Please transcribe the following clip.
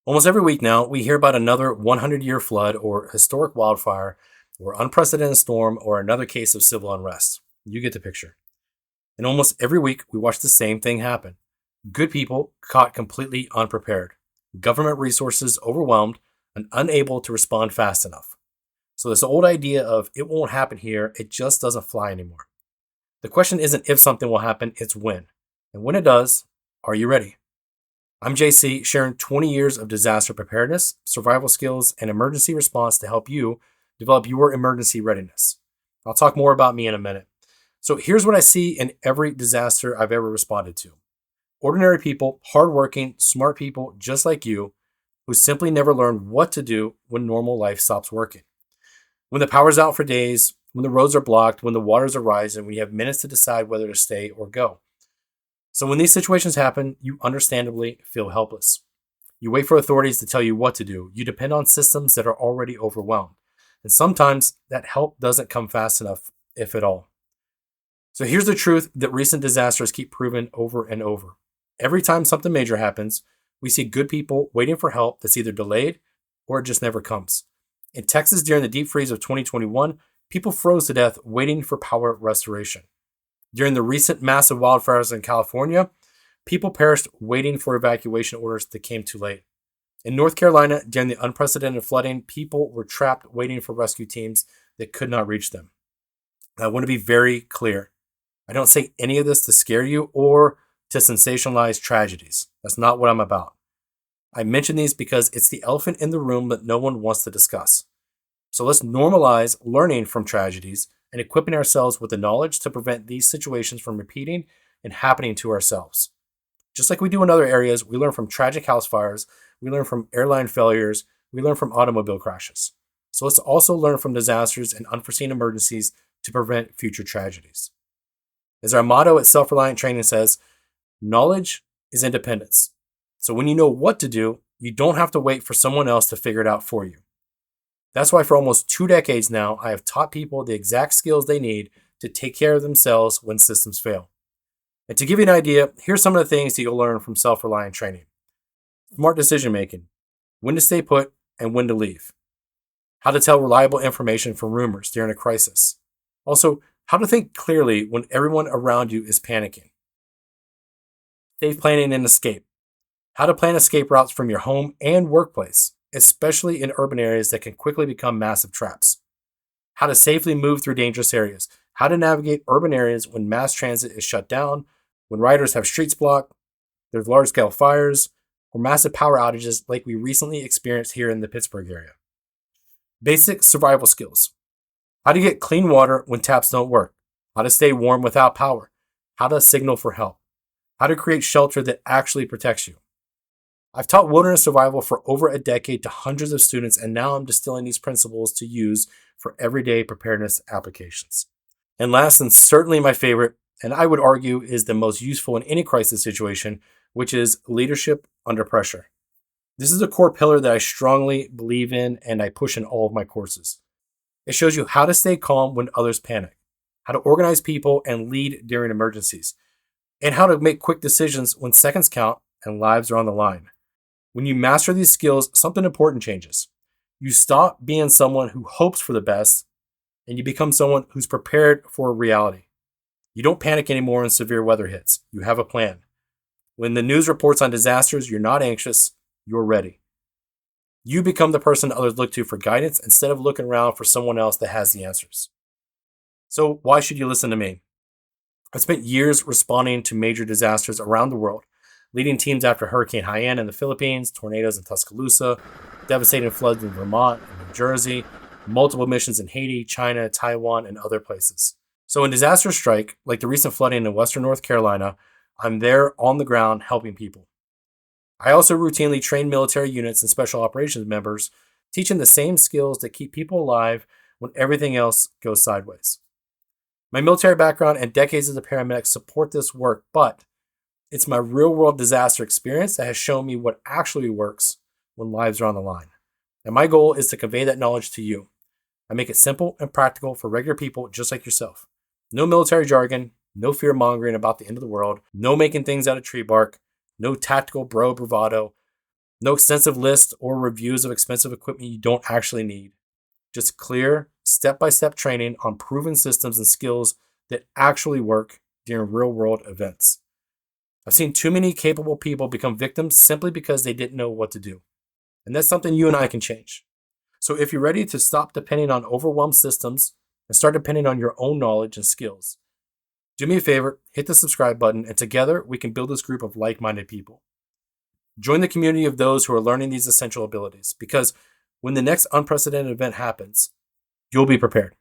Almost every week now, we hear about another 100-year flood or historic wildfire or unprecedented storm or another case of civil unrest. You get the picture. And almost every week, we watch the same thing happen. Good people caught completely unprepared, government resources overwhelmed, and unable to respond fast enough. So this old idea of it won't happen here, it just doesn't fly anymore. The question isn't if something will happen, it's when. And when it does, are you ready? I'm JC, sharing 20 years of disaster preparedness, survival skills, and emergency response to help you develop your emergency readiness. I'll talk more about me in a minute. So here's what I see in every disaster I've ever responded to. Ordinary people, hardworking, smart people just like you, who simply never learn what to do when normal life stops working. When the power's out for days, when the roads are blocked, when the waters are rising, when you have minutes to decide whether to stay or go. So when these situations happen, you understandably feel helpless. You wait for authorities to tell you what to do. You depend on systems that are already overwhelmed. And sometimes that help doesn't come fast enough, if at all. So here's the truth that recent disasters keep proving over and over. Every time something major happens, we see good people waiting for help that's either delayed or it just never comes. In Texas during the deep freeze of 2021, people froze to death waiting for power restoration. During the recent massive wildfires in California, people perished waiting for evacuation orders that came too late. In North Carolina, during the unprecedented flooding, people were trapped waiting for rescue teams that could not reach them. I want to be very clear. I don't say any of this to scare you or to sensationalize tragedies. That's not what I'm about. I mention these because it's the elephant in the room that no one wants to discuss. So let's normalize learning from tragedies and equipping ourselves with the knowledge to prevent these situations from repeating and happening to ourselves. Just like we do in other areas, we learn from tragic house fires, we learn from airline failures, we learn from automobile crashes. So let's also learn from disasters and unforeseen emergencies to prevent future tragedies. As our motto at Self-Reliant Training says, knowledge is independence. So when you know what to do, you don't have to wait for someone else to figure it out for you. That's why for almost 2 decades now, I have taught people the exact skills they need to take care of themselves when systems fail. And to give you an idea, here's some of the things that you'll learn from Self-Reliant Training. Smart decision making, when to stay put and when to leave. How to tell reliable information from rumors during a crisis. Also, how to think clearly when everyone around you is panicking. Safe planning and escape. How to plan escape routes from your home and workplace, especially in urban areas that can quickly become massive traps. How to safely move through dangerous areas. How to navigate urban areas when mass transit is shut down, when riders have streets blocked, there's large-scale fires, or massive power outages like we recently experienced here in the Pittsburgh area. Basic survival skills. How to get clean water when taps don't work. How to stay warm without power. How to signal for help. How to create shelter that actually protects you. I've taught wilderness survival for over a decade to hundreds of students, and now I'm distilling these principles to use for everyday preparedness applications. And last, and certainly my favorite, and I would argue is the most useful in any crisis situation, which is leadership under pressure. This is a core pillar that I strongly believe in and I push in all of my courses. It shows you how to stay calm when others panic, how to organize people and lead during emergencies, and how to make quick decisions when seconds count and lives are on the line. When you master these skills, something important changes. You stop being someone who hopes for the best and you become someone who's prepared for reality. You don't panic anymore when severe weather hits. You have a plan. When the news reports on disasters, you're not anxious, you're ready. You become the person others look to for guidance instead of looking around for someone else that has the answers. So why should you listen to me? I've spent years responding to major disasters around the world, leading teams after Hurricane Haiyan in the Philippines, tornadoes in Tuscaloosa, devastating floods in Vermont and New Jersey, multiple missions in Haiti, China, Taiwan, and other places. So when disasters strike, like the recent flooding in western North Carolina, I'm there on the ground helping people. I also routinely train military units and special operations members, teaching the same skills that keep people alive when everything else goes sideways. My military background and decades as a paramedic support this work, but it's my real-world disaster experience that has shown me what actually works when lives are on the line. And my goal is to convey that knowledge to you. I make it simple and practical for regular people just like yourself. No military jargon, no fear-mongering about the end of the world, no making things out of tree bark, no tactical bravado. No extensive lists or reviews of expensive equipment you don't actually need. Just clear, step-by-step training on proven systems and skills that actually work during real-world events. I've seen too many capable people become victims simply because they didn't know what to do. And that's something you and I can change. So if you're ready to stop depending on overwhelmed systems and start depending on your own knowledge and skills, do me a favor, hit the subscribe button, and together we can build this group of like-minded people. Join the community of those who are learning these essential abilities, because when the next unprecedented event happens, you'll be prepared.